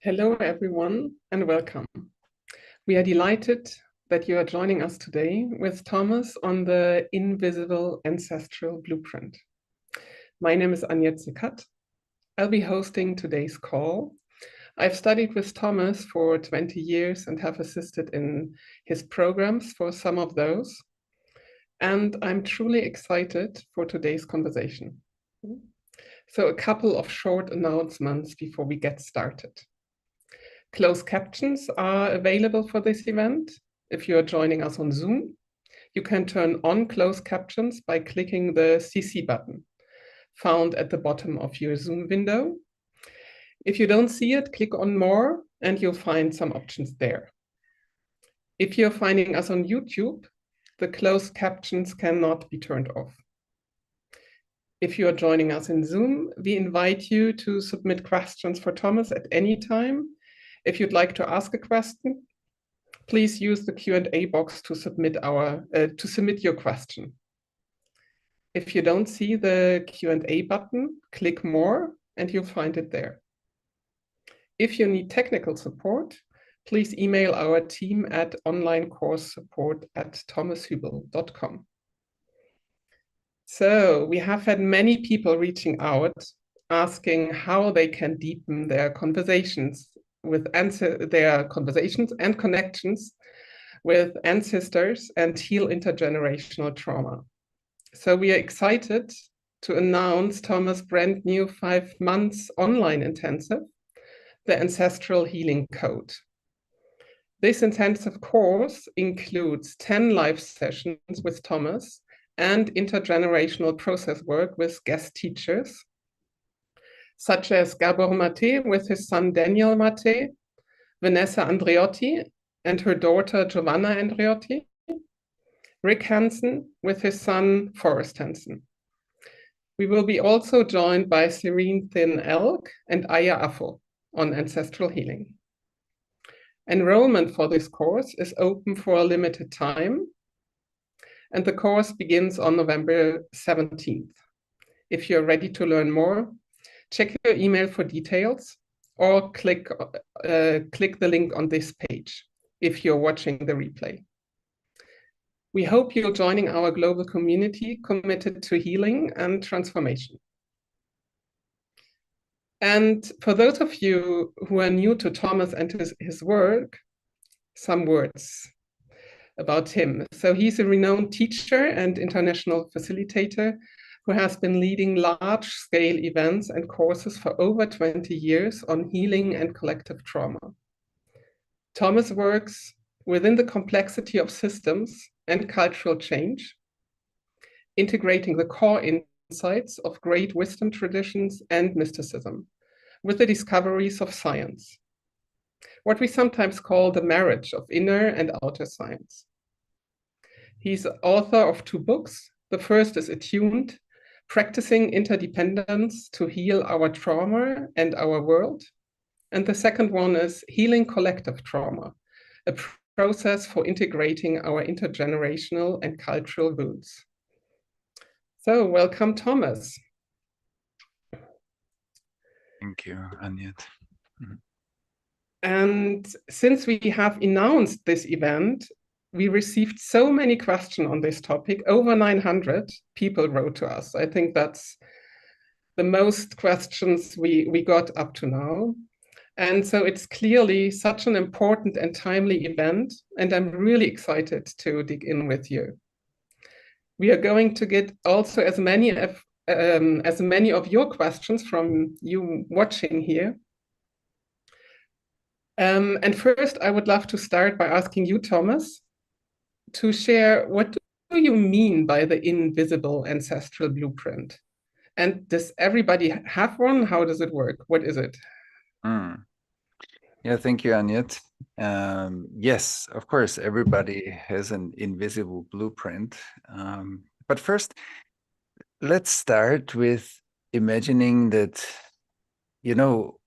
Hello, everyone, and welcome. We are delighted that you are joining us today with Thomas on the In-Visible Ancestral Blueprint. My name is Agnieszka Zekat. I'll be hosting today's call. I've studied with Thomas for 20 years and have assisted in his programs for some of those. And I'm truly excited for today's conversation. So a couple of short announcements before we get started. Closed captions are available for this event. If you are joining us on Zoom, you can turn on closed captions by clicking the CC button found at the bottom of your Zoom window. If you don't see it, click on More and you'll find some options there. If you're finding us on YouTube, the closed captions cannot be turned off. If you are joining us in Zoom, we invite you to submit questions for Thomas at any time. If you'd like to ask a question, please use the Q&A box to submit your question. If you don't see the Q&A button, click More and you'll find it there. If you need technical support, please email our team at onlinecoursesupport@thomashübl.com. So we have had many people reaching out asking how they can deepen their conversations and connections with ancestors and heal intergenerational trauma. So we are excited to announce Thomas' brand new 5 months online intensive, the Ancestral Healing Code. This intensive course includes 10 live sessions with Thomas and intergenerational process work with guest teachers. such as Gabor Mate with his son Daniel Mate, Vanessa Andreotti and her daughter Giovanna Andreotti, Rick Hansen with his son Forrest Hansen. We will be also joined by Serene Thin Elk and Aya Affo on ancestral healing. Enrollment for this course is open for a limited time, and the course begins on November 17th. If you're ready to learn more, check your email for details or click the link on this page if you're watching the replay. We hope you're joining our global community committed to healing and transformation. And for those of you who are new to Thomas and his work, some words about him. So he's a renowned teacher and international facilitator who has been leading large-scale events and courses for over 20 years on healing and collective trauma. Thomas works within the complexity of systems and cultural change, integrating the core insights of great wisdom traditions and mysticism with the discoveries of science, what we sometimes call the marriage of inner and outer science. He's author of 2 books. The first is Attuned, Practicing Interdependence to Heal Our Trauma and Our World. And the second one is Healing Collective Trauma, a process for integrating our intergenerational and cultural wounds. So welcome, Thomas. Thank you, Annette. And since we have announced this event, we received so many questions on this topic. Over 900 people wrote to us. I think that's the most questions we got up to now. And so it's clearly such an important and timely event, and I'm really excited to dig in with you. We are going to get also as many of your questions from you watching here. And first, I would love to start by asking you, Thomas, to share what do you mean by the In-Visible Ancestral Blueprint? And does everybody have one? How does it work? What is it? Yeah, thank you, Annette. Yes, of course, everybody has an invisible blueprint. But first, let's start with imagining that, you know,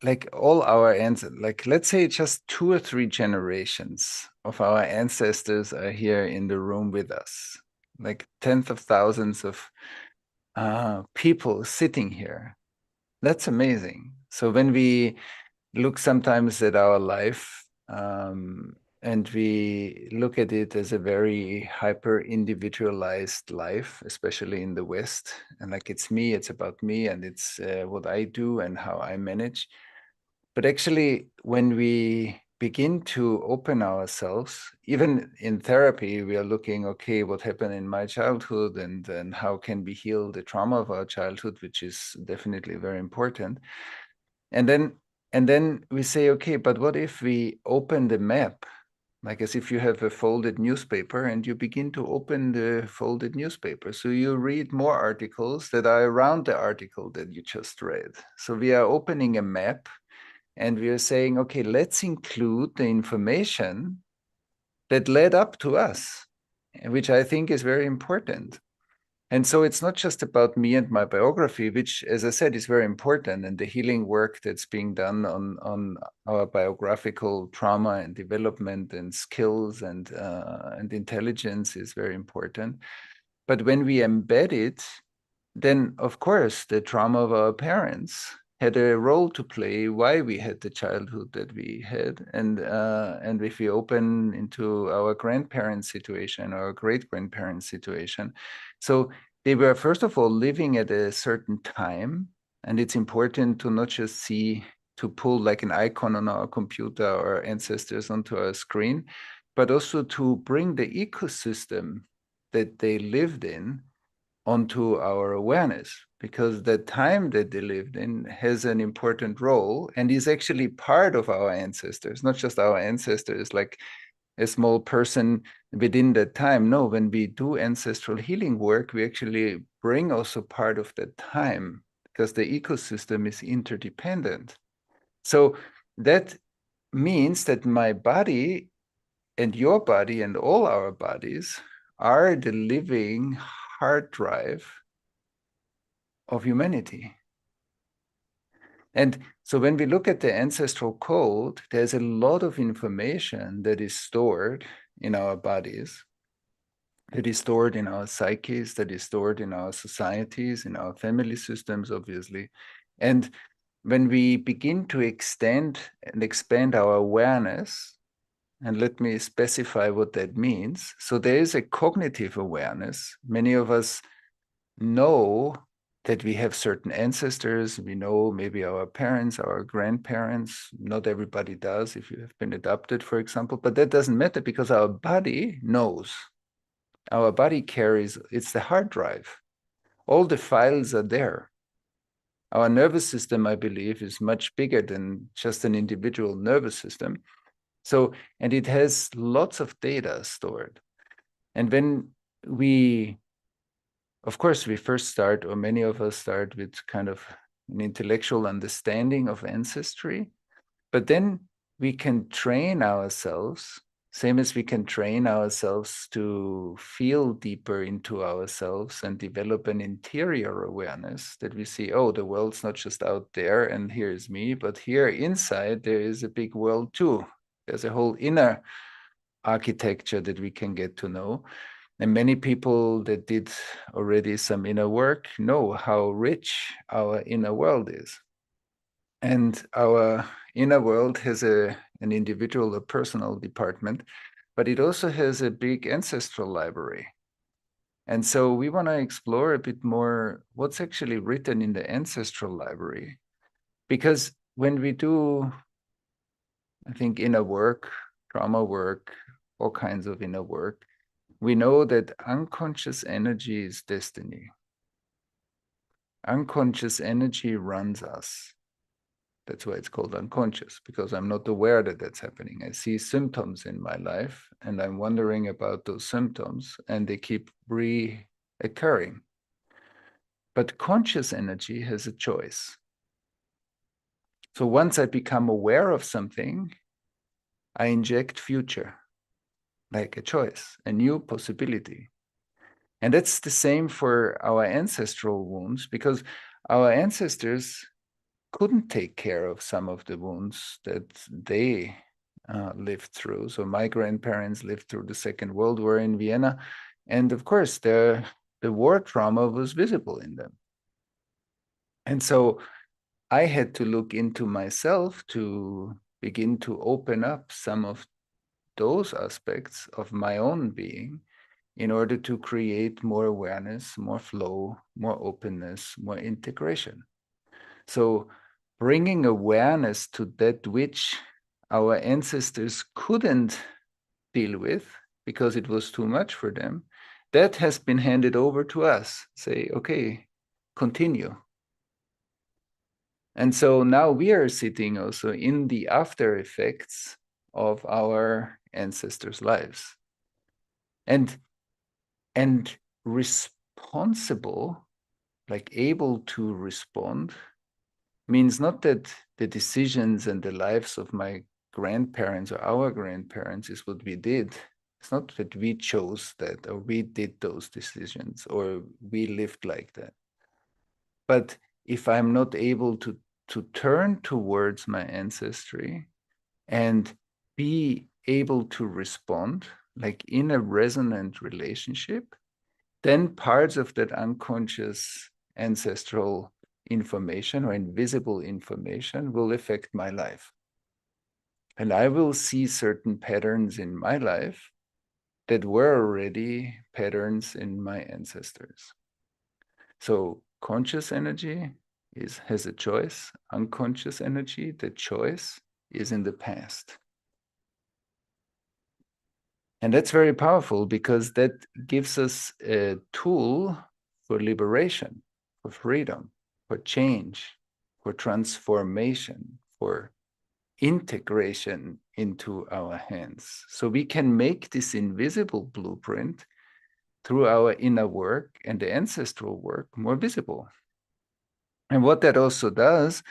like all our ancestors, like let's say just 2 or 3 generations of our ancestors are here in the room with us, like tens of thousands of people sitting here. That's amazing. So when we look sometimes at our life and we look at it as a very hyper-individualized life, especially in the West, and like it's me, it's about me, and it's what I do and how I manage. But actually, when we begin to open ourselves, even in therapy, we are looking, okay, what happened in my childhood and how can we heal the trauma of our childhood, which is definitely very important. And then we say, okay, but what if we open the map, like as if you have a folded newspaper and you begin to open the folded newspaper. So you read more articles that are around the article that you just read. So we are opening a map and we are saying, okay, let's include the information that led up to us, which I think is very important. And so it's not just about me and my biography, which, as I said, is very important. And the healing work that's being done on our biographical trauma and development and skills and intelligence is very important. But when we embed it, then, of course, the trauma of our parents had a role to play why we had the childhood that we had. And if we open into our grandparents' situation, our great-grandparents' situation, so they were, first of all, living at a certain time. And it's important to not just see, to pull like an icon on our computer or ancestors onto our screen, but also to bring the ecosystem that they lived in onto our awareness, because the time that they lived in has an important role and is actually part of our ancestors, not just our ancestors, like a small person within that time. No, when we do ancestral healing work, we actually bring also part of that time because the ecosystem is interdependent. So that means that my body and your body and all our bodies are the living hard drive of humanity. And so when we look at the ancestral code, there's a lot of information that is stored in our bodies, that is stored in our psyches, that is stored in our societies, in our family systems, obviously. And when we begin to extend and expand our awareness, and let me specify what that means. So there is a cognitive awareness. Many of us know that we have certain ancestors. We know maybe our parents, our grandparents. Not everybody does if you have been adopted, for example, but that doesn't matter because our body knows. Our body carries, it's the hard drive. All the files are there. Our nervous system, I believe, is much bigger than just an individual nervous system. So, and it has lots of data stored. And when we, of course, we first start, or many of us start with kind of an intellectual understanding of ancestry, but then we can train ourselves, same as we can train ourselves to feel deeper into ourselves and develop an interior awareness that we see, oh, the world's not just out there and here's me, but here inside there is a big world too. There's a whole inner architecture that we can get to know. And many people that did already some inner work know how rich our inner world is. And our inner world has an individual or personal department, but it also has a big ancestral library. And so we want to explore a bit more what's actually written in the ancestral library. Because when we do, I think, inner work, trauma work, all kinds of inner work, we know that unconscious energy is destiny. Unconscious energy runs us. That's why it's called unconscious, because I'm not aware that that's happening. I see symptoms in my life and I'm wondering about those symptoms and they keep reoccurring. But conscious energy has a choice. So once I become aware of something, I inject future, like a choice, a new possibility. And that's the same for our ancestral wounds, because our ancestors couldn't take care of some of the wounds that they lived through. So my grandparents lived through the Second World War in Vienna. And of course, the war trauma was visible in them. And so I had to look into myself to begin to open up some of those aspects of my own being in order to create more awareness, more flow, more openness, more integration. So bringing awareness to that which our ancestors couldn't deal with because it was too much for them, that has been handed over to us. Say, okay, continue. And so now we are sitting also in the after effects of our ancestors' lives. And responsible, like able to respond, means not that the decisions and the lives of my grandparents or our grandparents is what we did. It's not that we chose that or we did those decisions or we lived like that. But if I'm not able to turn towards my ancestry and be able to respond, like in a resonant relationship, then parts of that unconscious ancestral information or invisible information will affect my life. And I will see certain patterns in my life that were already patterns in my ancestors. So conscious energy has a choice. Unconscious energy, the choice is in the past. And that's very powerful because that gives us a tool for liberation, for freedom, for change, for transformation, for integration into our hands. So we can make this invisible blueprint through our inner work and the ancestral work more visible. And what that also does,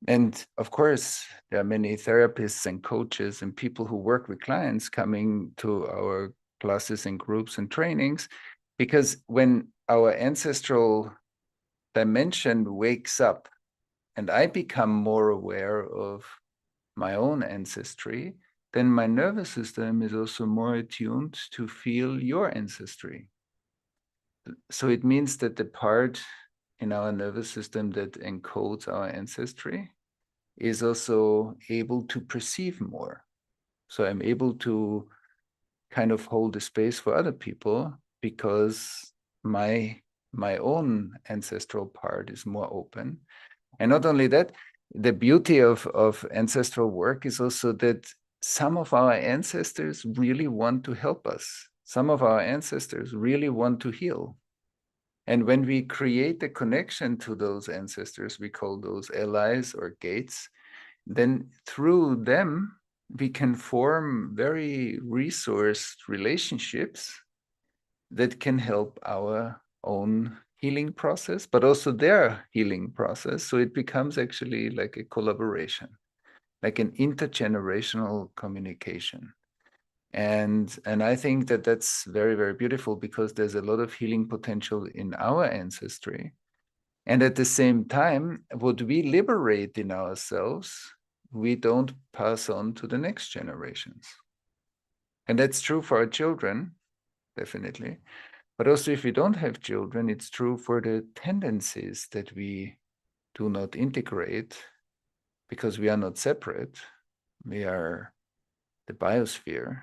and of course, there are many therapists and coaches and people who work with clients coming to our classes and groups and trainings, because when our ancestral dimension wakes up and I become more aware of my own ancestry, then my nervous system is also more attuned to feel your ancestry. So it means that the part in our nervous system that encodes our ancestry is also able to perceive more. So I'm able to kind of hold the space for other people because my own ancestral part is more open. And not only that, the beauty of ancestral work is also that some of our ancestors really want to help us. Some of our ancestors really want to heal. And when we create a connection to those ancestors, we call those allies or gates, then through them, we can form very resourced relationships that can help our own healing process, but also their healing process. So it becomes actually like a collaboration, like an intergenerational communication. And I think that that's very, very beautiful because there's a lot of healing potential in our ancestry. And at the same time, what we liberate in ourselves, we don't pass on to the next generations. And that's true for our children, definitely. But also, if we don't have children, it's true for the tendencies that we do not integrate because we are not separate. We are the biosphere.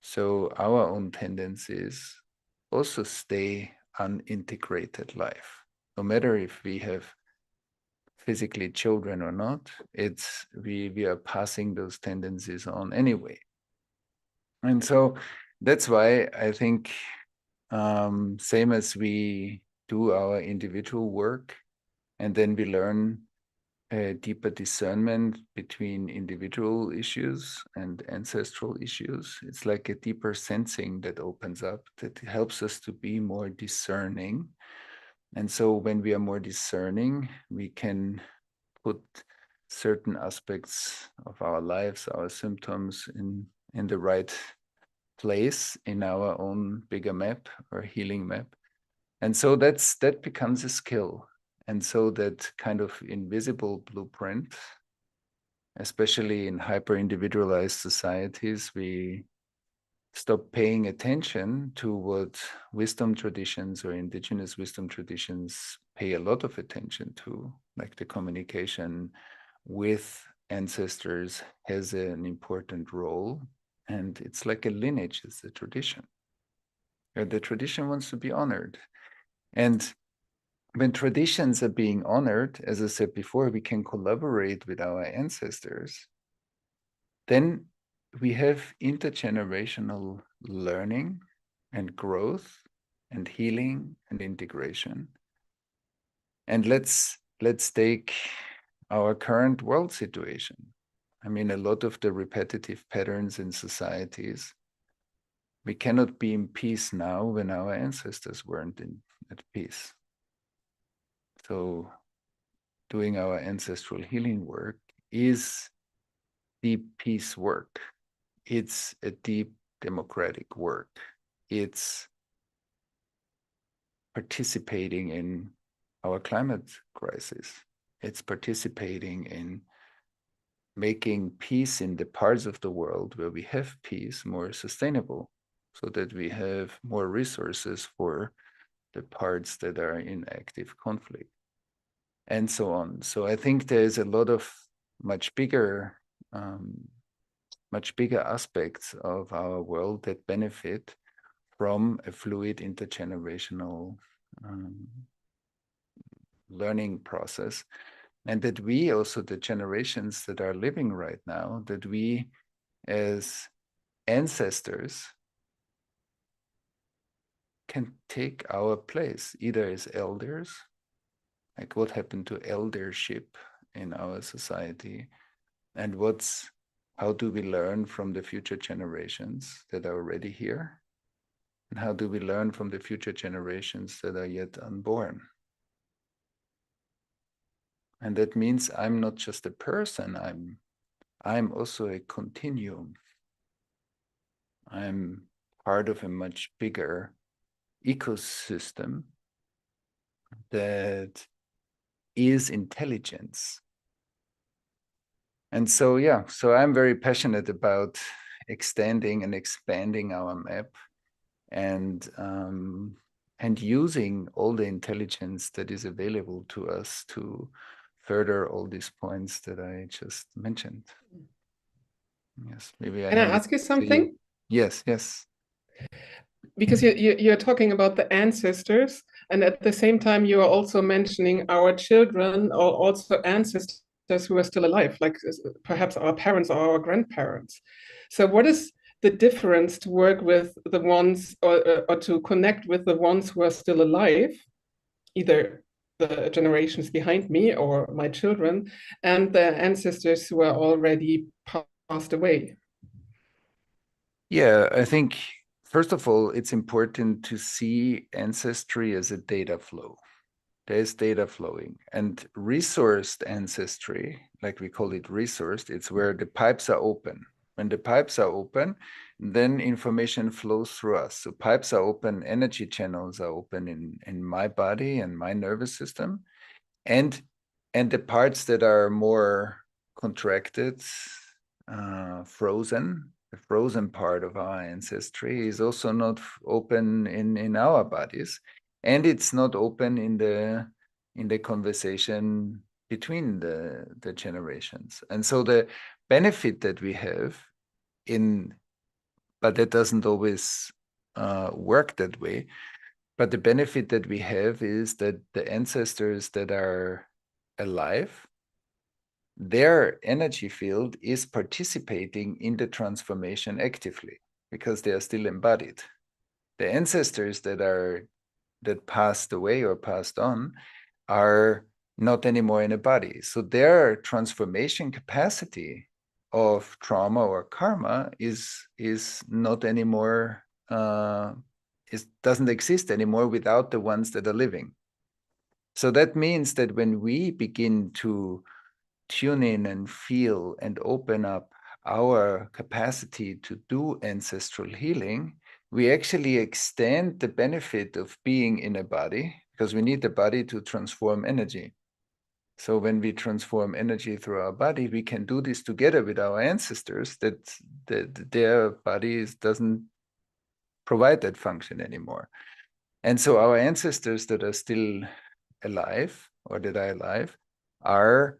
So our own tendencies also stay unintegrated life. No matter if we have physically children or not, it's we are passing those tendencies on anyway. And so that's why I think same as we do our individual work, and then we learn a deeper discernment between individual issues and ancestral issues. It's like a deeper sensing that opens up that helps us to be more discerning. And so when we are more discerning, we can put certain aspects of our lives, our symptoms in the right place in our own bigger map or healing map. And so that becomes a skill. And so that kind of invisible blueprint, especially in hyper-individualized societies, we stop paying attention to what wisdom traditions or indigenous wisdom traditions pay a lot of attention to, like the communication with ancestors has an important role. And it's like a lineage, it's a tradition. The tradition wants to be honored. And when traditions are being honored, as I said before, we can collaborate with our ancestors. Then we have intergenerational learning and growth and healing and integration. And let's take our current world situation. I mean, a lot of the repetitive patterns in societies, we cannot be in peace now when our ancestors weren't at peace. So doing our ancestral healing work is deep peace work. It's a deep democratic work. It's participating in our climate crisis. It's participating in making peace in the parts of the world where we have peace more sustainable, so that we have more resources for the parts that are in active conflict, and so on. So I think there's a lot of much bigger aspects of our world that benefit from a fluid intergenerational learning process. And that we also, the generations that are living right now, that we as ancestors can take our place, either as elders, like what happened to eldership in our society, and how do we learn from the future generations that are already here? And how do we learn from the future generations that are yet unborn? And that means I'm not just a person, I'm also a continuum. I'm part of a much bigger ecosystem that is intelligence. And so, yeah, so I'm very passionate about extending and expanding our map and using all the intelligence that is available to us to further all these points that I just mentioned. Yes, maybe I Can I hand it ask you to you. something? Yes, yes. Because you're talking about the ancestors, and at the same time, you are also mentioning our children or also ancestors who are still alive, like perhaps our parents or our grandparents. So, what is the difference to work with the ones or to connect with the ones who are still alive, either the generations behind me or my children, and the ancestors who are already passed away? Yeah, I think, first of all, it's important to see ancestry as a data flow. There's data flowing, and resourced ancestry, like we call it resourced, it's where the pipes are open. When the pipes are open, then information flows through us. So pipes are open, energy channels are open in my body and my nervous system. And the parts that are more contracted, frozen, the frozen part of our ancestry is also not open in our bodies, and it's not open in the conversation between the generations. And so the benefit that we have but that doesn't always work that way. But the benefit that we have is that the ancestors that are alive, their energy field is participating in the transformation actively because they are still embodied. The ancestors that passed away or passed on are not anymore in a body. So their transformation capacity of trauma or karma is not anymore, doesn't exist anymore without the ones that are living. So that means that when we begin to tune in and feel and open up our capacity to do ancestral healing, we actually extend the benefit of being in a body, because we need the body to transform energy. So when we transform energy through our body, we can do this together with our ancestors that their bodies doesn't provide that function anymore. And so our ancestors that are still alive or that are alive are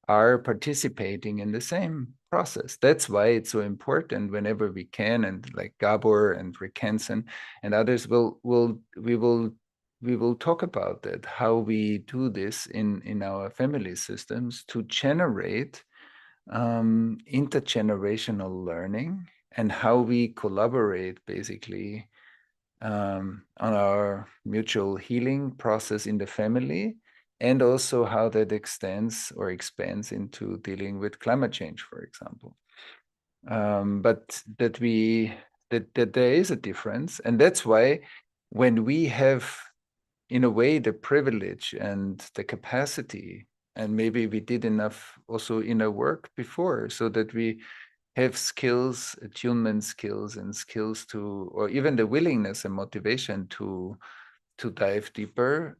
participating in the same process. That's why it's so important whenever we can, and like Gabor and Rick Hansen and others we will talk about that, how we do this in our family systems to generate intergenerational learning, and how we collaborate basically on our mutual healing process in the family, and also how that extends or expands into dealing with climate change, for example. But that there is a difference, and that's why when we have, in a way, the privilege and the capacity, and maybe we did enough also inner work before, so that we have skills, attunement skills, and skills to, or even the willingness and motivation to dive deeper.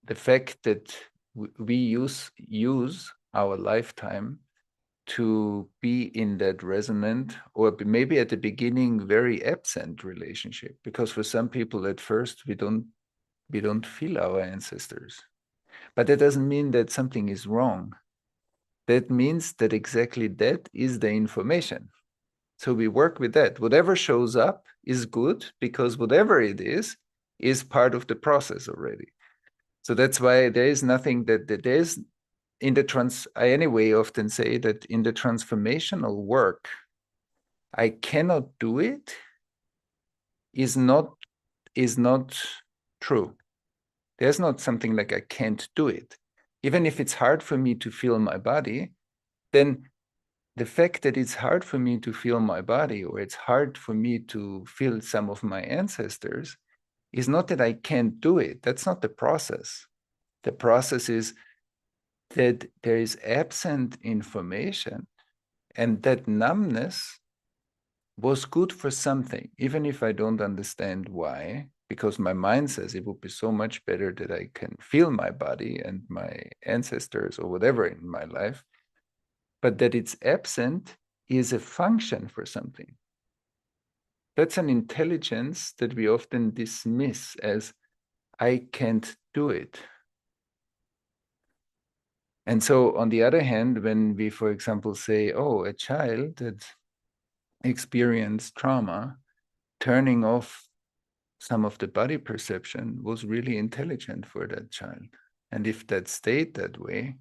The fact that we use our lifetime to be in that resonant, or maybe at the beginning very absent relationship, because for some people at first we don't feel our ancestors, but that doesn't mean that something is wrong. That means that exactly that is the information. So we work with that. Whatever shows up is good, because whatever it is part of the process already. So that's why there is nothing that there's in the I anyway often say that in the transformational work, I cannot do it is not true. There's not something like I can't do it. Even if it's hard for me to feel my body, then the fact that it's hard for me to feel my body, or it's hard for me to feel some of my ancestors, is not that I can't do it. That's not the process. The process is that there is absent information, and that numbness was good for something, even if I don't understand why, because my mind says it would be so much better that I can feel my body and my ancestors or whatever in my life, but that it's absent is a function for something. That's an intelligence that we often dismiss as, I can't do it. And so, on the other hand, when we, for example, say, oh, a child that experienced trauma, turning off some of the body perception was really intelligent for that child. And if that stayed that way,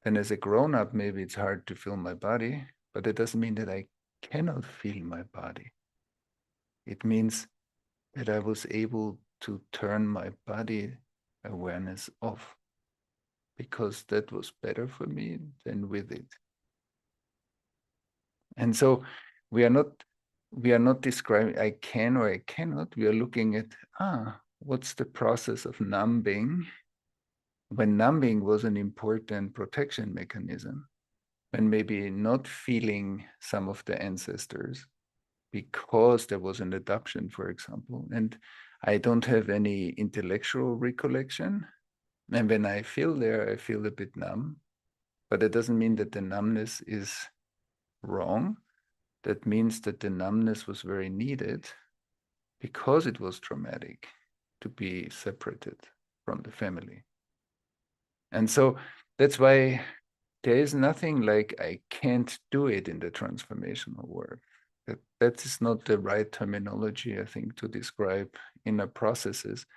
then as a grown-up, maybe it's hard to feel my body, but it doesn't mean that I cannot feel my body. It means that I was able to turn my body awareness off, because that was better for me than with it. And so we are not describing I can or I cannot. We are looking at, what's the process of numbing, when numbing was an important protection mechanism, when maybe not feeling some of the ancestors because there was an adoption, for example, and I don't have any intellectual recollection. And when I feel there, I feel a bit numb, but it doesn't mean that the numbness is wrong. That means that the numbness was very needed because it was traumatic to be separated from the family. And so that's why there is nothing like I can't do it in the transformational work. That is not the right terminology, I think, to describe inner processes.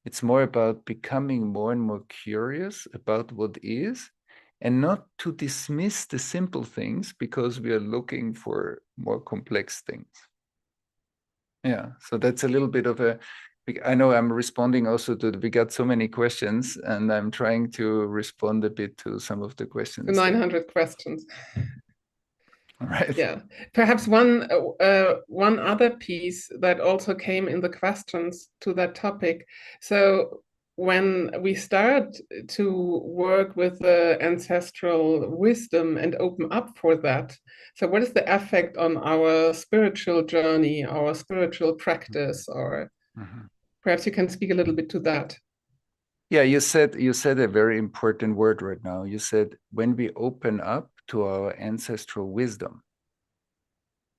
It's more about becoming more and more curious about what is, and not to dismiss the simple things because we are looking for more complex things. Yeah, so that's a little bit of a, I know I'm responding also to, we got so many questions, and I'm trying to respond a bit to some of the questions. The 900 questions. All right. Yeah, perhaps one other piece that also came in the questions to that topic. So when we start to work with the ancestral wisdom and open up for that, so what is the effect on our spiritual journey, our spiritual practice, or perhaps you can speak a little bit to that. Yeah, you said a very important word right now. You said when we open up to our ancestral wisdom.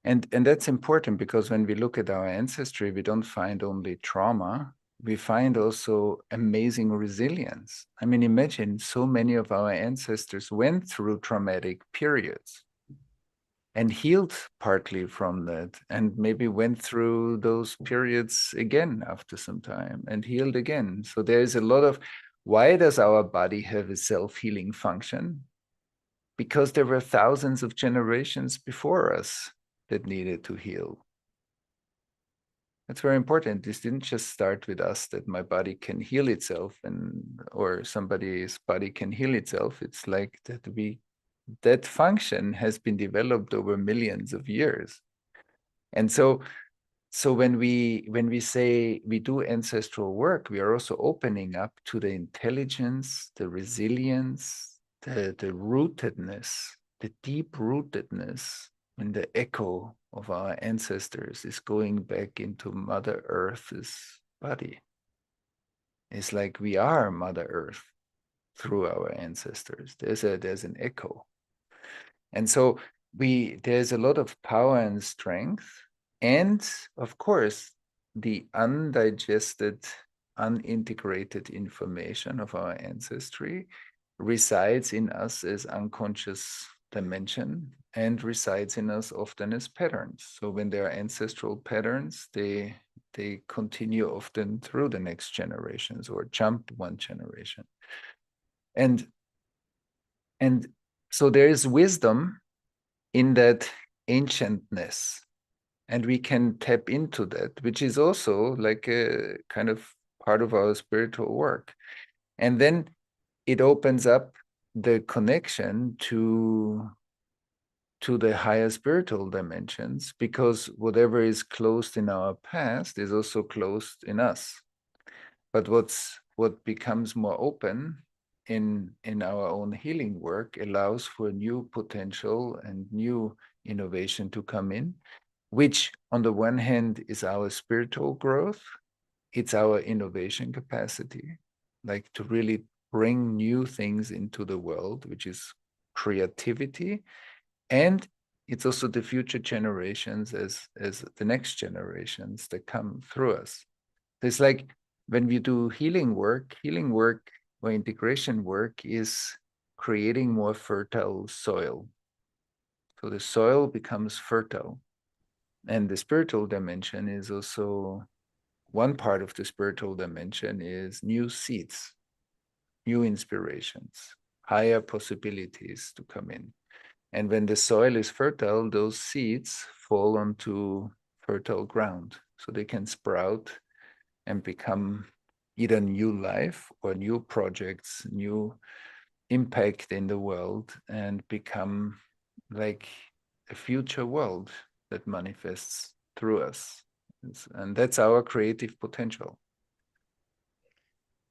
And that's important, because when we look at our ancestry, we don't find only trauma, we find also amazing resilience. I mean, imagine so many of our ancestors went through traumatic periods and healed partly from that, and maybe went through those periods again after some time and healed again. So there is a lot of, why does our body have a self-healing function? Because there were thousands of generations before us that needed to heal. That's very important. This didn't just start with us, that my body can heal itself, or somebody's body can heal itself. It's like that function has been developed over millions of years. And so when we say we do ancestral work, we are also opening up to the intelligence, the resilience, the rootedness, the deep rootedness, and the echo of our ancestors is going back into Mother Earth's body. It's like we are Mother Earth through our ancestors. There's an echo. And so there's a lot of power and strength, and of course, the undigested, unintegrated information of our ancestry resides in us as unconscious dimension, and resides in us often as patterns. So when there are ancestral patterns, they continue often through the next generations, or jump one generation. And so there is wisdom in that ancientness, and we can tap into that, which is also like a kind of part of our spiritual work. And then it opens up the connection to the higher spiritual dimensions, because whatever is closed in our past is also closed in us. But what becomes more open in our own healing work allows for new potential and new innovation to come in, which on the one hand is our spiritual growth, it's our innovation capacity, like to really bring new things into the world, which is creativity. And it's also the future generations as the next generations that come through us. It's like when we do healing work or integration work is creating more fertile soil. So the soil becomes fertile. And the spiritual dimension is also one part of the spiritual dimension is new seeds, new inspirations, higher possibilities to come in. And when the soil is fertile, those seeds fall onto fertile ground. So they can sprout and become either new life or new projects, new impact in the world, and become like a future world that manifests through us. And that's our creative potential.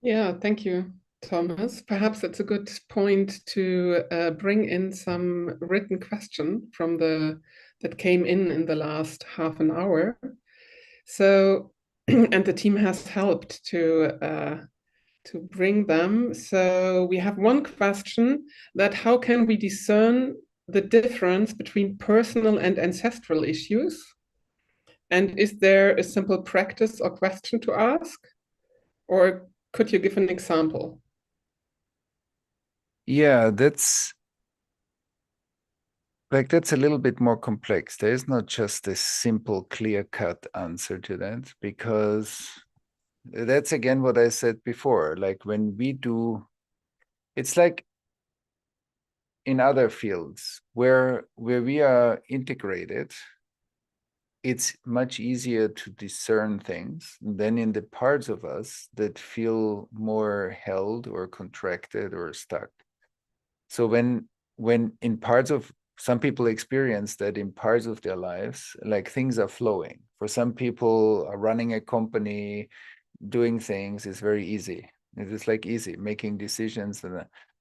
Yeah, thank you, Thomas. Perhaps it's a good point to bring in some written question from that came in the last half an hour. So, and the team has helped to bring them. So we have one question that how can we discern the difference between personal and ancestral issues? And is there a simple practice or question to ask? Or could you give an example? Yeah, that's a little bit more complex. There is not just a simple, clear-cut answer to that, because that's again what I said before. Like when we do, it's like in other fields where we are integrated, it's much easier to discern things than in the parts of us that feel more held or contracted or stuck. So when in parts of, some people experience that in parts of their lives, like things are flowing. For some people, running a company, doing things is very easy. It is like easy, making decisions.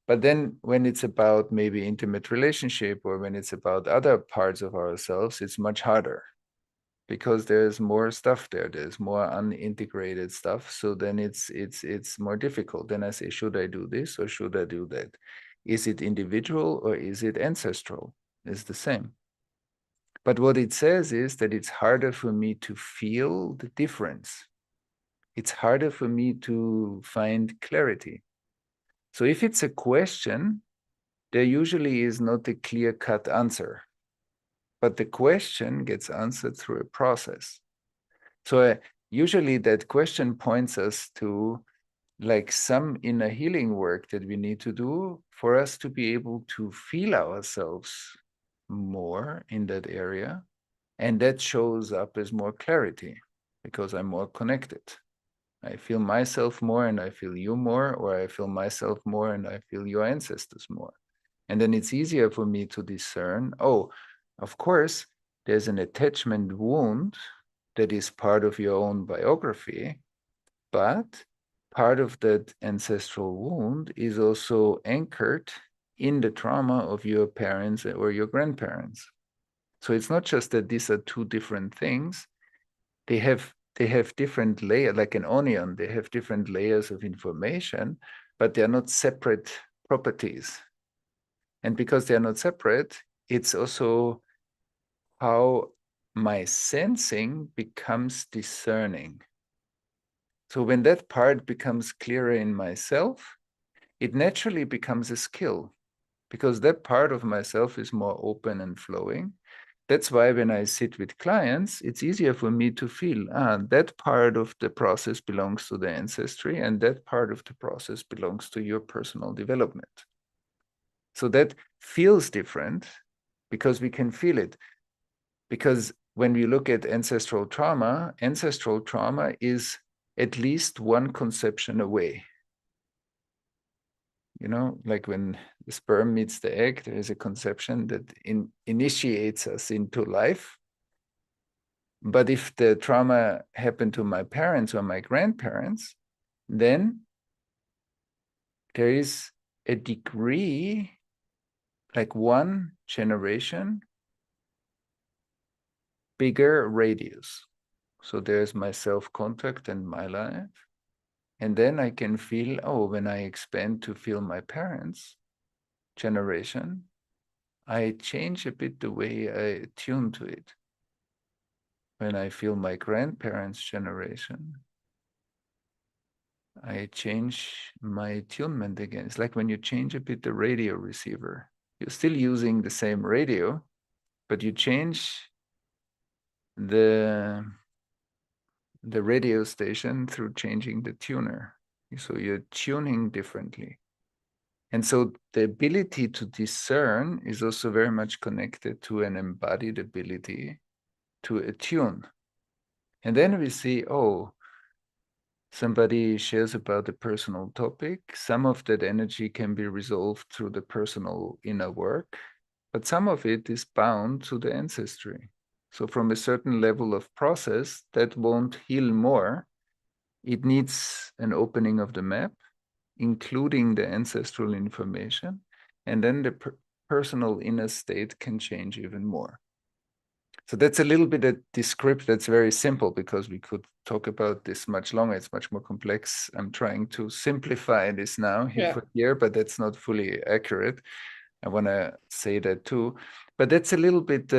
But then when it's about maybe intimate relationship or when it's about other parts of ourselves, it's much harder because there's more stuff there. There's more unintegrated stuff. So then it's more difficult. Then I say, should I do this or should I do that? Is it individual or is it ancestral? It's the same. But what it says is that it's harder for me to feel the difference. It's harder for me to find clarity. So if it's a question, there usually is not a clear-cut answer. But the question gets answered through a process. So usually that question points us to like some inner healing work that we need to do for us to be able to feel ourselves more in that area. And that shows up as more clarity because I'm more connected. I feel myself more and I feel you more, or I feel myself more and I feel your ancestors more. And then it's easier for me to discern, oh, of course, there's an attachment wound that is part of your own biography, but part of that ancestral wound is also anchored in the trauma of your parents or your grandparents. So it's not just that these are two different things. They have different layers, like an onion. They have different layers of information, but they're not separate properties. And because they're not separate, it's also how my sensing becomes discerning. So when that part becomes clearer in myself, it naturally becomes a skill because that part of myself is more open and flowing. That's why when I sit with clients, it's easier for me to feel, that part of the process belongs to the ancestry and that part of the process belongs to your personal development. So that feels different because we can feel it. Because when we look at ancestral trauma is at least one conception away. You know, like when the sperm meets the egg, there is a conception that initiates us into life. But if the trauma happened to my parents or my grandparents, then there is a degree, like one generation, bigger radius. So there's my self-contact and my life. And then I can feel, oh, when I expand to feel my parents' generation, I change a bit the way I tune to it. When I feel my grandparents' generation, I change my attunement again. It's like when you change a bit the radio receiver. You're still using the same radio, but you change the radio station through changing the tuner. So you're tuning differently. And so the ability to discern is also very much connected to an embodied ability to attune. And then we see, oh, somebody shares about a personal topic. Some of that energy can be resolved through the personal inner work, but some of it is bound to the ancestry. So from a certain level of process, that won't heal more. It needs an opening of the map, including the ancestral information, and then the personal inner state can change even more. So that's a little bit a description that's very simple, because we could talk about this much longer. It's much more complex. I'm trying to simplify this now here, but that's not fully accurate. I want to say that too. But that's a little bit,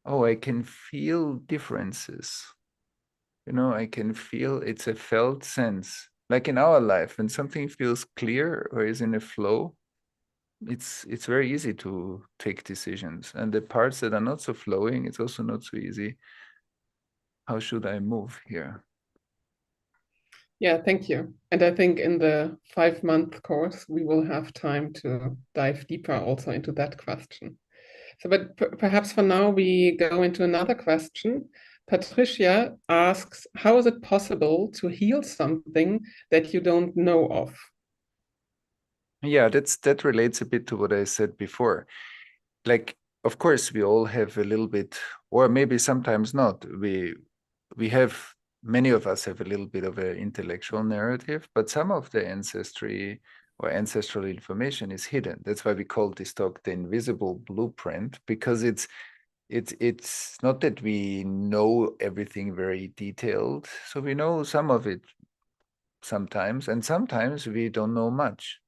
I can feel differences. I can feel, it's a felt sense. Like in our life, when something feels clear or is in a flow, it's very easy to take decisions. And the parts that are not so flowing, it's also not so easy. How should I move here? Yeah, thank you. And I think in the 5-month course, we will have time to dive deeper also into that question. So, but perhaps for now, we go into another question. Patricia asks, how is it possible to heal something that you don't know of? Yeah, that relates a bit to what I said before. Like, of course, we all have a little bit, or maybe sometimes not. Many of us have a little bit of an intellectual narrative, but some of the ancestry or ancestral information is hidden. That's why we call this talk the In-Visible Blueprint, because it's not that we know everything very detailed. So we know some of it sometimes, and sometimes we don't know much.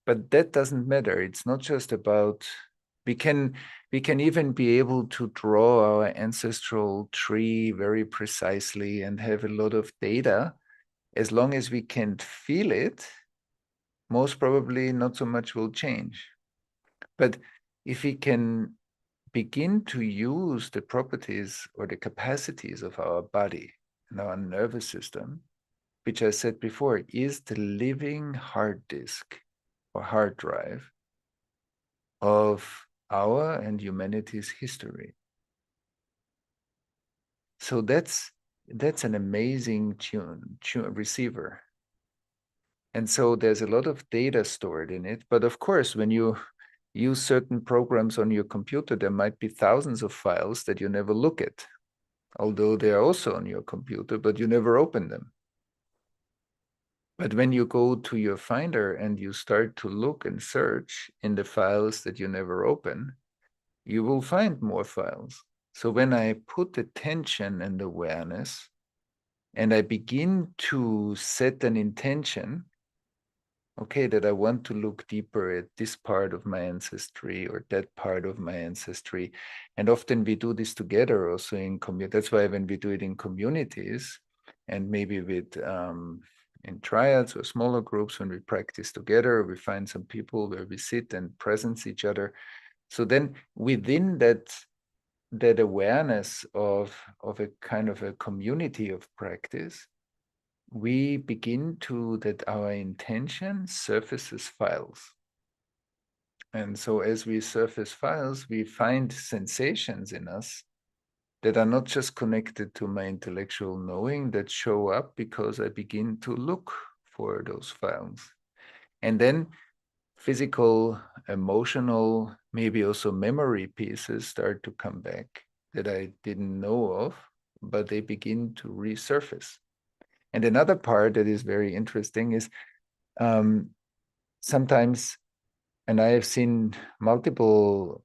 But that doesn't matter. It's not just about, we can even be able to draw our ancestral tree very precisely and have a lot of data. As long as we can feel it, most probably not so much will change. But if we can begin to use the properties or the capacities of our body and our nervous system, which I said before is the living hard disk or hard drive of our and humanity's history. So that's an amazing receiver. And so there's a lot of data stored in it. But of course, when you use certain programs on your computer, there might be thousands of files that you never look at, although they are also on your computer, but you never open them. But when you go to your Finder and you start to look and search in the files that you never open, you will find more files. So when I put attention and awareness, and I begin to set an intention, okay, that I want to look deeper at this part of my ancestry or that part of my ancestry. And often we do this together also in community. That's why when we do it in communities and maybe with in triads or smaller groups, when we practice together, we find some people where we sit and presence each other. So then within that awareness of a kind of a community of practice, we begin to, that our intention surfaces files. And so as we surface files, we find sensations in us that are not just connected to my intellectual knowing, that show up because I begin to look for those files. And then physical, emotional, maybe also memory pieces start to come back that I didn't know of, but they begin to resurface. And another part that is very interesting is sometimes, and I have seen multiple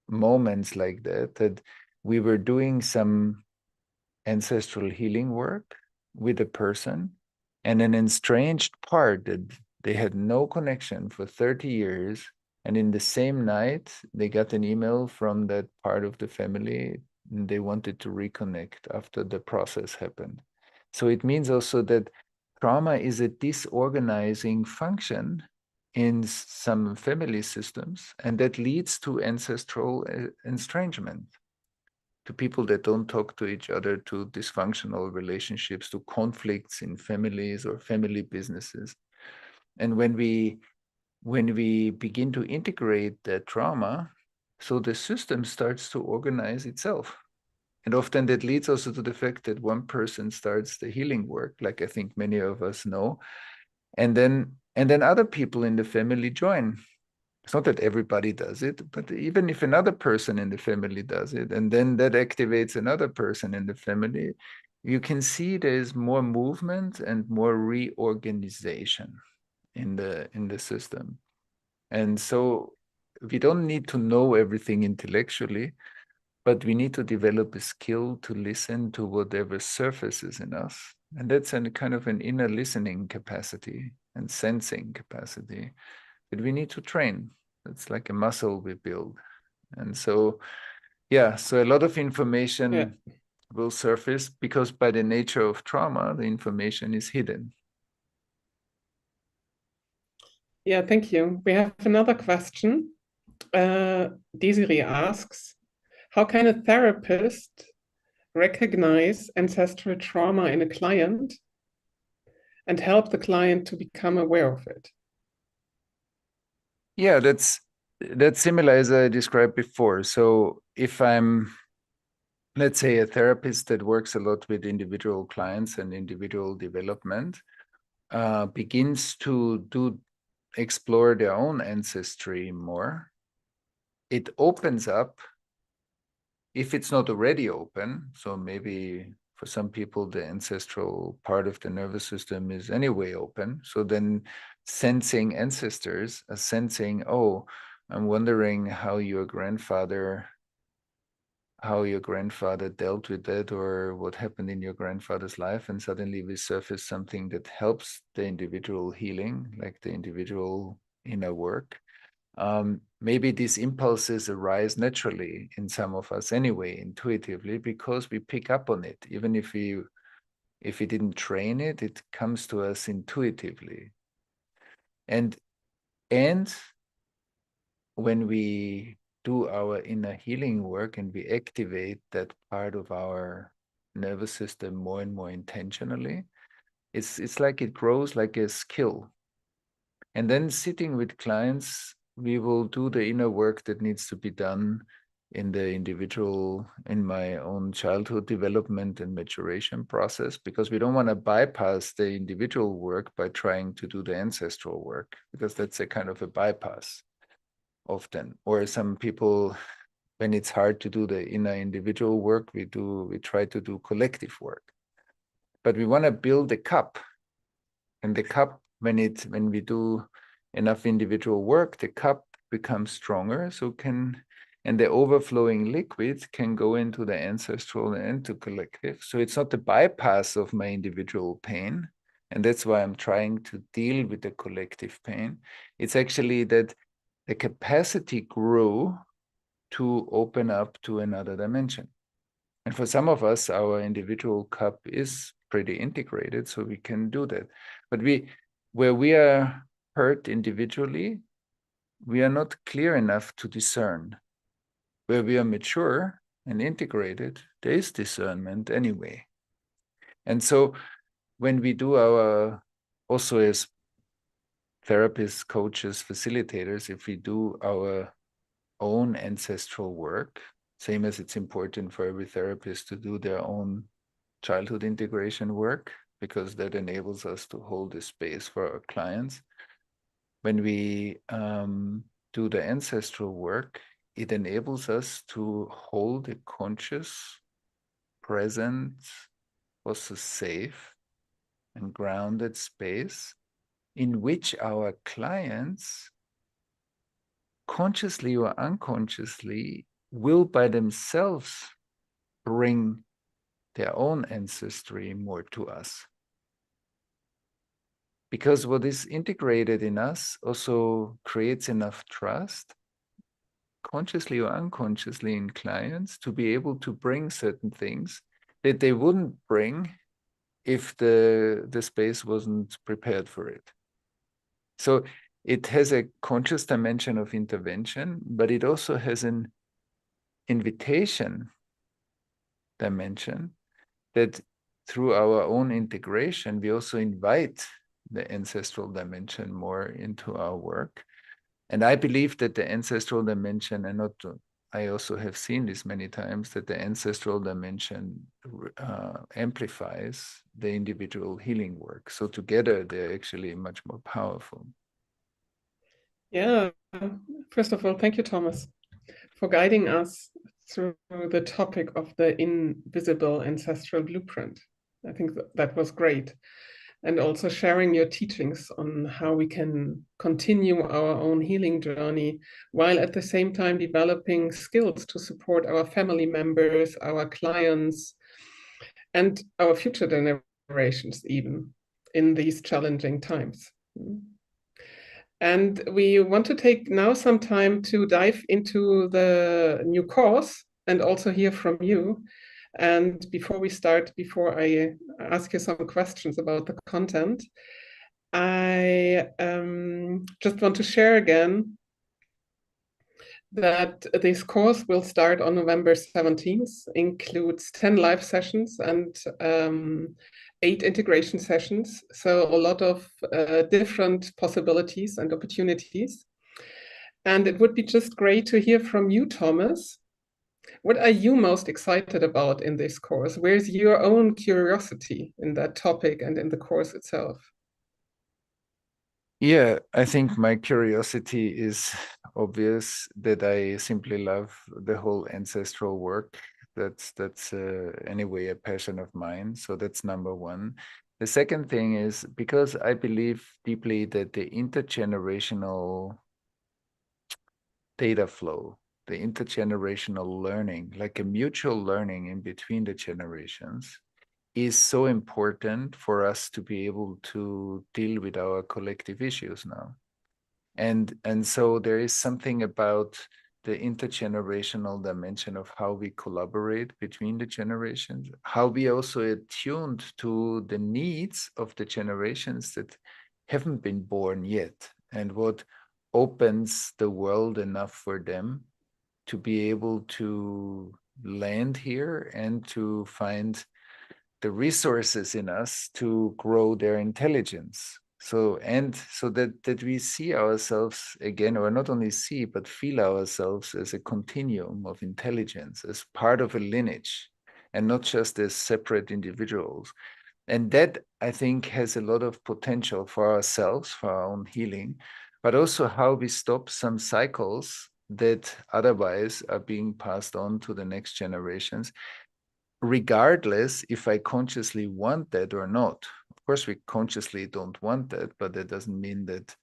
moments like that, that we were doing some ancestral healing work with a person, and an estranged part that they had no connection for 30 years. And in the same night, they got an email from that part of the family, and they wanted to reconnect after the process happened. So it means also that trauma is a disorganizing function in some family systems, and that leads to ancestral estrangement, to people that don't talk to each other, to dysfunctional relationships, to conflicts in families or family businesses. And when we begin to integrate that trauma, so the system starts to organize itself. And often that leads also to the fact that one person starts the healing work, like I think many of us know, and then other people in the family join. It's not that everybody does it, but even if another person in the family does it, and then that activates another person in the family, you can see there's more movement and more reorganization in the system. And so we don't need to know everything intellectually, but we need to develop a skill to listen to whatever surfaces in us. And that's a kind of an inner listening capacity and sensing capacity that we need to train. It's like a muscle we build. And so, yeah, so a lot of information will surface because by the nature of trauma, the information is hidden. Yeah, thank you. We have another question. Desiree asks, how can a therapist recognize ancestral trauma in a client and help the client to become aware of it? Yeah, that's similar as I described before. So if I'm, let's say, a therapist that works a lot with individual clients and individual development, begins to explore their own ancestry more, it opens up, if it's not already open, so maybe for some people the ancestral part of the nervous system is anyway open, so then sensing ancestors, sensing, oh, I'm wondering how your grandfather dealt with that, or what happened in your grandfather's life, and suddenly we surface something that helps the individual healing, like the individual inner work. Maybe these impulses arise naturally in some of us anyway, intuitively, because we pick up on it. Even if we didn't train it, it comes to us intuitively. And when we do our inner healing work and we activate that part of our nervous system more and more intentionally, it's like it grows like a skill. And then sitting with clients, we will do the inner work that needs to be done in the individual, in my own childhood development and maturation process, because we don't want to bypass the individual work by trying to do the ancestral work, because that's a kind of a bypass often. Or some people, when it's hard to do the inner individual work, we try to do collective work. But we want to build a cup, and the cup, when we do enough individual work, the cup becomes stronger, and the overflowing liquid can go into the ancestral and to collective. So it's not the bypass of my individual pain, and that's why I'm trying to deal with the collective pain. It's actually that the capacity grew to open up to another dimension. And for some of us, our individual cup is pretty integrated, so we can do that. But where we are hurt individually, we are not clear enough to discern. Where we are mature and integrated, there is discernment anyway. And so when we do also as therapists, coaches, facilitators, if we do our own ancestral work, same as it's important for every therapist to do their own childhood integration work, because that enables us to hold the space for our clients. When we do the ancestral work, it enables us to hold a conscious, present, also safe and grounded space in which our clients, consciously or unconsciously, will by themselves bring their own ancestry more to us. Because what is integrated in us also creates enough trust, consciously or unconsciously, in clients to be able to bring certain things that they wouldn't bring if the space wasn't prepared for it. So it has a conscious dimension of intervention, but it also has an invitation dimension that through our own integration, we also invite the ancestral dimension more into our work. And I believe that the ancestral dimension, and not, I also have seen this many times, that the ancestral dimension amplifies the individual healing work. So together, they're actually much more powerful. Yeah, first of all, thank you, Thomas, for guiding us through the topic of the invisible ancestral blueprint. I think that was great. And also sharing your teachings on how we can continue our own healing journey while at the same time developing skills to support our family members, our clients, and our future generations even in these challenging times. And we want to take now some time to dive into the new course and also hear from you. And before we start, before I ask you some questions about the content, I just want to share again that this course will start on November 17th, includes 10 live sessions and 8 integration sessions. So a lot of different possibilities and opportunities. And it would be just great to hear from you, Thomas. What are you most excited about in this course? Where's your own curiosity in that topic and in the course itself? Yeah, I think my curiosity is obvious, that I simply love the whole ancestral work. That's anyway a passion of mine. So that's number one. The second thing is because I believe deeply that the intergenerational data flow, the intergenerational learning, like a mutual learning in between the generations, is so important for us to be able to deal with our collective issues now. And so there is something about the intergenerational dimension of how we collaborate between the generations, how we also attuned to the needs of the generations that haven't been born yet, and what opens the world enough for them to be able to land here and to find the resources in us to grow their intelligence. So that we see ourselves again, or not only see, but feel ourselves as a continuum of intelligence, as part of a lineage, and not just as separate individuals. And that, I think, has a lot of potential for ourselves, for our own healing, but also how we stop some cycles that otherwise are being passed on to the next generations, regardless if I consciously want that or not. Of course, we consciously don't want that, but that doesn't mean that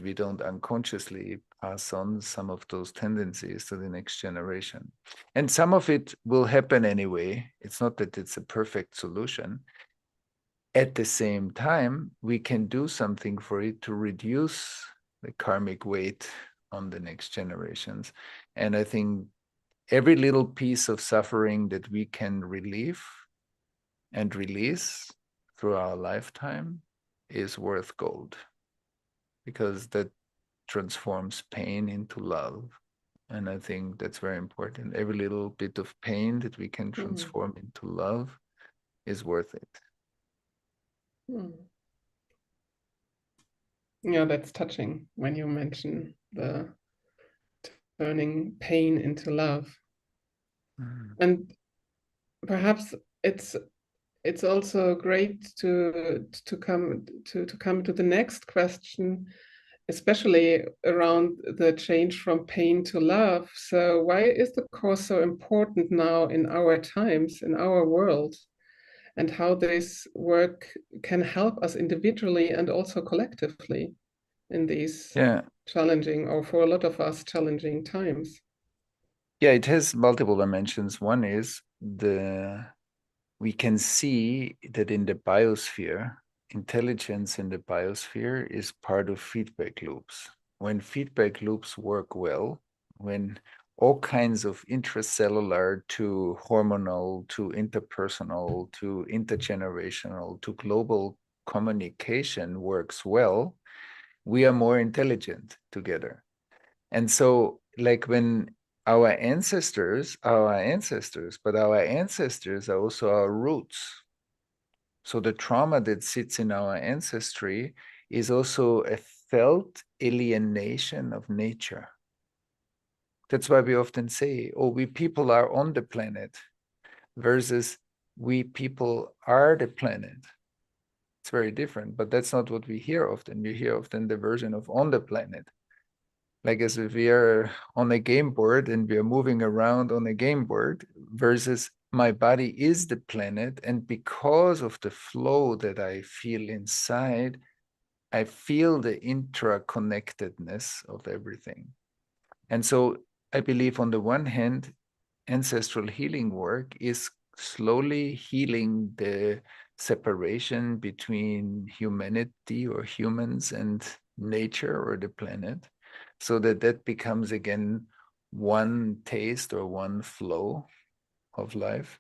we don't unconsciously pass on some of those tendencies to the next generation. And some of it will happen anyway. It's not that it's a perfect solution. At the same time, we can do something for it to reduce the karmic weight on the next generations. And I think every little piece of suffering that we can relieve and release through our lifetime is worth gold, because that transforms pain into love. And I think that's very important. Every little bit of pain that we can transform into love is worth it. Yeah, that's touching when you mention the turning pain into love. And perhaps it's also great to come to the next question, especially around the change from pain to love. So why is the course so important now in our times, in our world? and how this work can help us individually and also collectively in these challenging, or for a lot of us, challenging times. Yeah, it has multiple dimensions. One is we can see that in the biosphere, intelligence in the biosphere is part of feedback loops. When feedback loops work well, when all kinds of intracellular to hormonal to interpersonal to intergenerational to global communication works well, we are more intelligent together. And so, like when our ancestors are our ancestors, but our ancestors are also our roots. So the trauma that sits in our ancestry is also a felt alienation of nature. That's why we often say, oh, we people are on the planet versus we people are the planet. It's very different, but that's not what we hear often. We hear often the version of on the planet. Like as if we are on a game board and we are moving around on a game board versus my body is the planet. And because of the flow that I feel inside, I feel the intraconnectedness of everything. And so I believe on the one hand, ancestral healing work is slowly healing the separation between humanity or humans and nature or the planet, so that that becomes again one taste or one flow of life.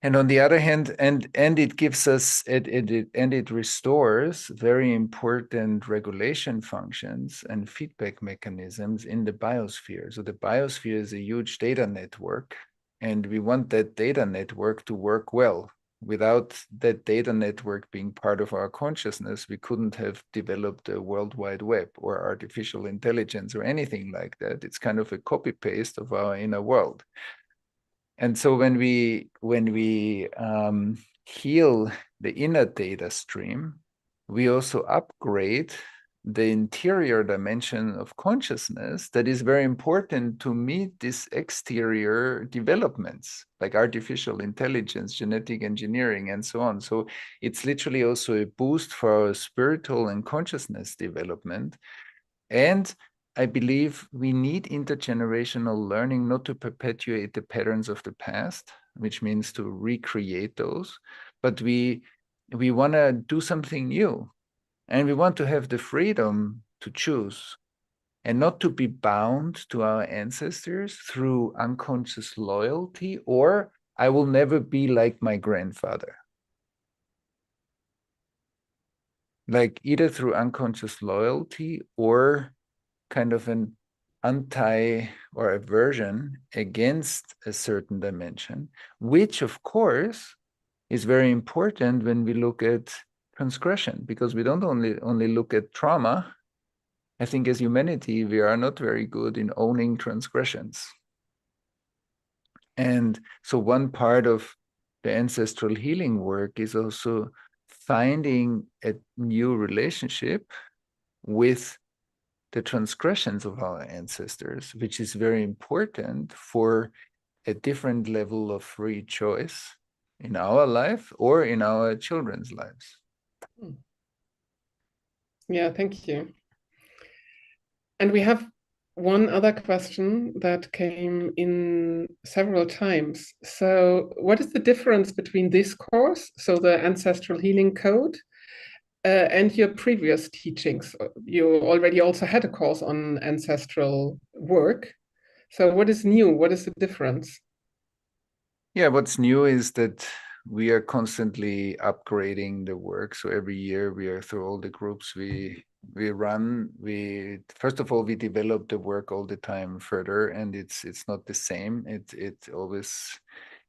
And on the other hand, and it gives us it restores very important regulation functions and feedback mechanisms in the biosphere. So the biosphere is a huge data network, and we want that data network to work well. Without that data network being part of our consciousness, we couldn't have developed a World Wide Web or artificial intelligence or anything like that. It's kind of a copy paste of our inner world. And so when we heal the inner data stream, we also upgrade the interior dimension of consciousness that is very important to meet these exterior developments like artificial intelligence, genetic engineering, and so on. So it's literally also a boost for our spiritual and consciousness development. And I believe we need intergenerational learning not to perpetuate the patterns of the past, which means to recreate those, but we want to do something new, and we want to have the freedom to choose and not to be bound to our ancestors through unconscious loyalty or I will never be like my grandfather. Like either through unconscious loyalty or kind of an anti or aversion against a certain dimension, which of course is very important when we look at transgression, because we don't only look at trauma. I think as humanity, we are not very good in owning transgressions. And so one part of the ancestral healing work is also finding a new relationship with the transgressions of our ancestors, which is very important for a different level of free choice in our life or in our children's lives. Yeah, thank you. And we have one other question that came in several times. So what is the difference between this course, so the Ancestral Healing Code, and your previous teachings? You already also had a course on ancestral work. So what is new? What is the difference? Yeah, what's new is that we are constantly upgrading the work. So every year we are through all the groups we run. First of all, we develop the work all the time further, and it's not the same. It always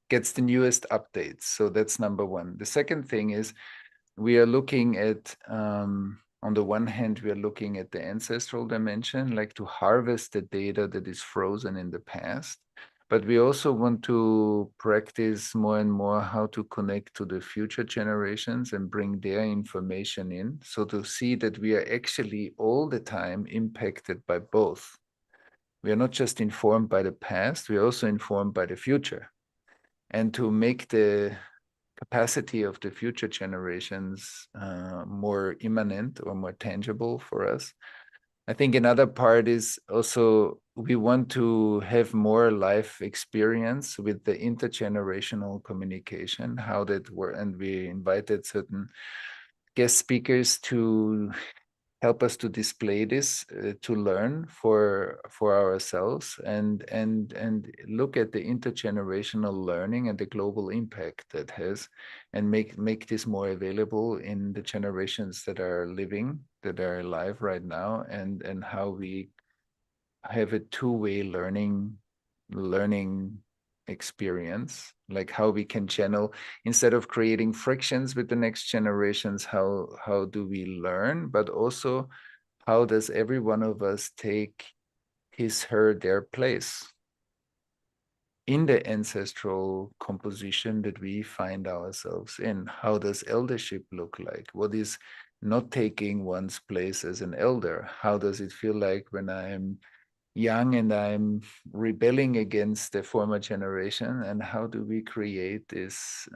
gets the newest updates. So that's number one. The second thing is we are looking at on the one hand, we are looking at the ancestral dimension, like to harvest the data that is frozen in the past. But we also want to practice more and more how to connect to the future generations and bring their information in. So to see that we are actually all the time impacted by both. We are not just informed by the past, we are also informed by the future. And to make the capacity of the future generations more immanent or more tangible for us. I think another part is also we want to have more life experience with the intergenerational communication, how that works. And we invited certain guest speakers to help us to display this, to learn for ourselves, and look at the intergenerational learning and the global impact that has, and make this more available in the generations that are living, that are alive right now, and how we have a two-way learning experience, like how we can channel, instead of creating frictions with the next generations, how do we learn, but also how does every one of us take his, her, their place in the ancestral composition that we find ourselves in. How does eldership look like? What is not taking one's place as an elder? How does it feel like when I'm young and I'm rebelling against the former generation? And how do we create this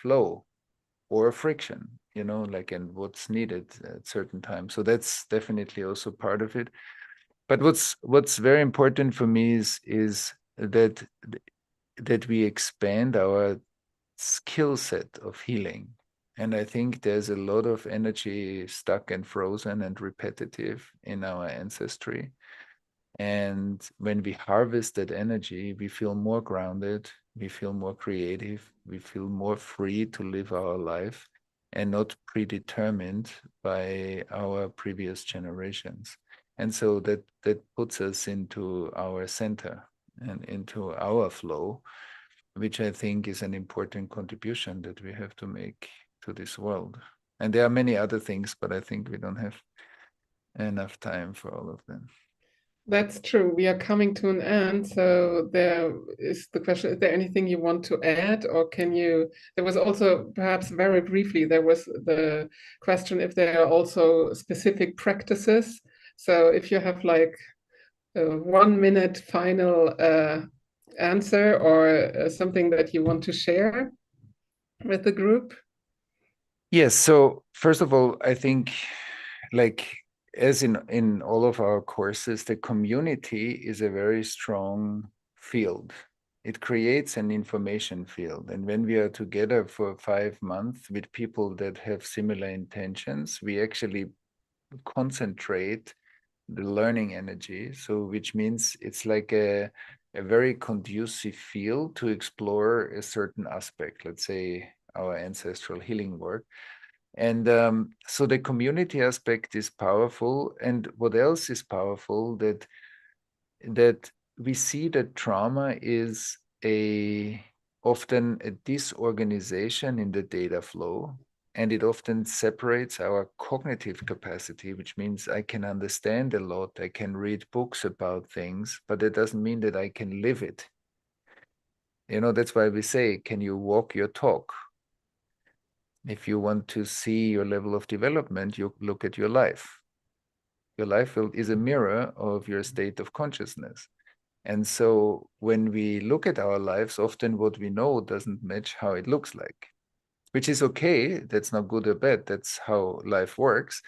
flow or friction, and what's needed at certain times? So that's definitely also part of it. But what's very important for me is that we expand our skill set of healing. And I think there's a lot of energy stuck and frozen and repetitive in our ancestry. And when we harvest that energy, we feel more grounded, we feel more creative, we feel more free to live our life and not predetermined by our previous generations. And so that puts us into our center and into our flow, which I think is an important contribution that we have to make to this world. And there are many other things, but I think we don't have enough time for all of them. That's true. We are coming to an end. So there is the question, is there anything you want to add, or there was also, perhaps very briefly, there was the question if there are also specific practices. So if you have like a 1 minute final answer or something that you want to share with the group. Yes. So first of all, I think, like, as in all of our courses, the community is a very strong field. It creates an information field. And when we are together for 5 months with people that have similar intentions, we actually concentrate the learning energy. So which means it's like a very conducive field to explore a certain aspect, let's say our ancestral healing work. And so the community aspect is powerful. And what else is powerful, that we see that trauma is often a disorganization in the data flow, and it often separates our cognitive capacity, which means I can understand a lot, I can read books about things, but that doesn't mean that I can live it. That's why we say, can you walk your talk? If you want to see your level of development, you look at your life. Your life is a mirror of your state of consciousness. And so when we look at our lives, often what we know doesn't match how it looks like, which is okay. That's not good or bad. That's how life works.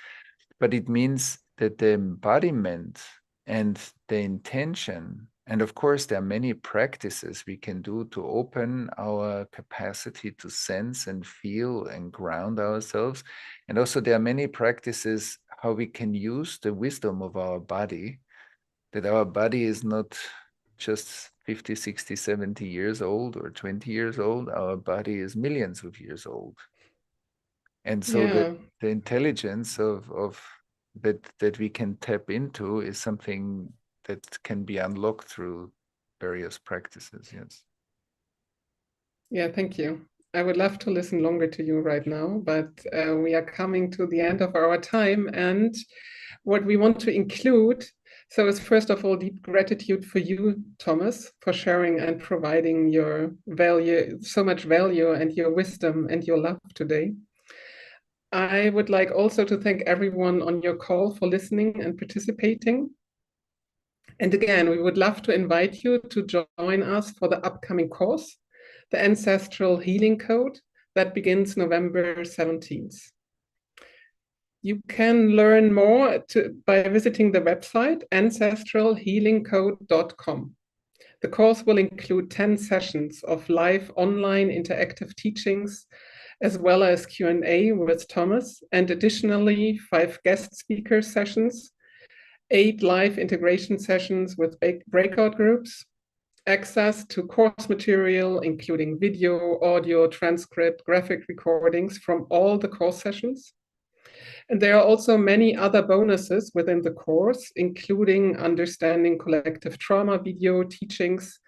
But it means that the embodiment and the intention, and of course, there are many practices we can do to open our capacity to sense and feel and ground ourselves. And also there are many practices how we can use the wisdom of our body, that our body is not just 50, 60, 70 years old or 20 years old. Our body is millions of years old. And so the intelligence of that we can tap into is something that can be unlocked through various practices. Yes. Yeah, thank you. I would love to listen longer to you right now, but we are coming to the end of our time. And what we want to include, so is first of all, deep gratitude for you, Thomas, for sharing and providing your value, so much value, and your wisdom and your love today. I would like also to thank everyone on your call for listening and participating. And again, we would love to invite you to join us for the upcoming course, the Ancestral Healing Code, that begins November 17th. You can learn more by visiting the website ancestralhealingcode.com. The course will include 10 sessions of live online interactive teachings, as well as Q&A with Thomas, and additionally 5 guest speaker sessions, 8 live integration sessions with breakout groups, access to course material, including video, audio, transcript, graphic recordings from all the course sessions. And there are also many other bonuses within the course, including understanding collective trauma video teachings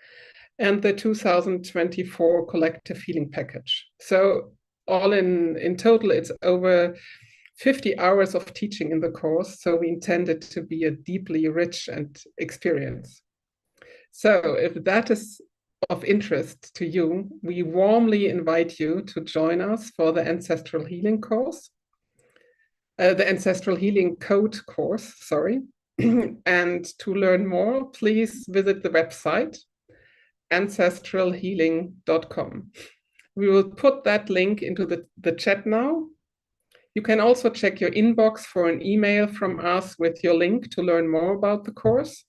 and the 2024 collective healing package. So all in total, it's over 50 hours of teaching in the course. So we intend it to be a deeply rich and experience. So if that is of interest to you, we warmly invite you to join us for the Ancestral Healing course. The Ancestral Healing Code course, sorry. And to learn more, please visit the website, ancestralhealing.com. We will put that link into the chat now. You can also check your inbox for an email from us with your link to learn more about the course.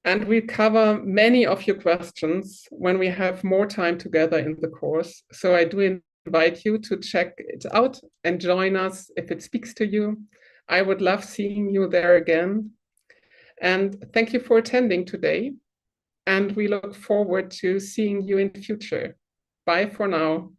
And we cover many of your questions when we have more time together in the course. So I do invite you to check it out and join us if it speaks to you. I would love seeing you there again. And thank you for attending today. And we look forward to seeing you in the future. Bye for now.